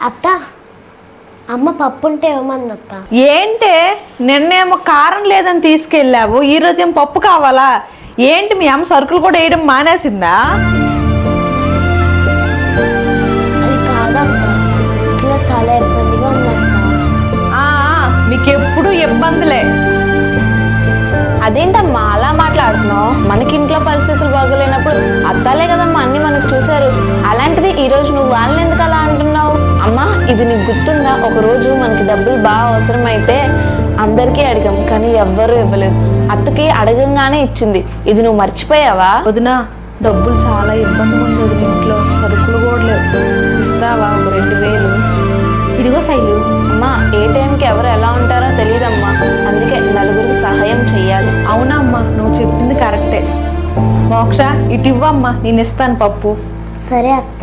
అత్త అమ్మ పప్పు ఉంటే ఏమంది అత్త? ఏంటే నిన్నేమో కారం లేదని తీసుకెళ్ళావు, ఈరోజు ఏం పప్పు కావాలా ఏంటి? మీ అమ్మ సరుకులు కూడా వేయడం మానేసిందా? అది కాదత్త, ఇట్లా చాలా ఇబ్బందిగా ఉందత్త. మీకు ఎప్పుడు ఇబ్బందులే. అదేంటమ్మా అలా మాట్లాడుతున్నావు? మనకి ఇంట్లో పరిస్థితులు బాగోలేనప్పుడు అత్తాలే కదమ్మా అన్ని మనకు చూశారు. అలాంటిది ఈరోజు నువ్వు వాళ్ళని ఎందుకు అలా అంటున్నావు? అమ్మా ఇది నీకు గుర్తుందా? ఒక రోజు మనకి డబ్బులు బాగా అవసరమైతే అందరికీ అడిగాం, కానీ ఎవ్వరూ ఇవ్వలేదు. అత్తకి అడగంగానే ఇచ్చింది. ఇది నువ్వు మర్చిపోయావా? వదినా డబ్బులు చాలా ఇబ్బందిగా ఉంది వదిన, ఇంట్లో సరుకులు కూడా లేవు. ఇస్తావా ఒక 2000? ఇదిగో శైలు. అమ్మా ఏ టైంకి ఎవరు ఎలా ఉంటారో తెలియదమ్మా, అందుకే నలుగురికి సహాయం చెయ్యాలి. అవునా అమ్మా, నువ్వు చెప్పింది కరెక్టే. మోక్ష ఇటు ఇవ్వమ్మా, నేను ఇస్తాను పప్పు. సరే అత్త.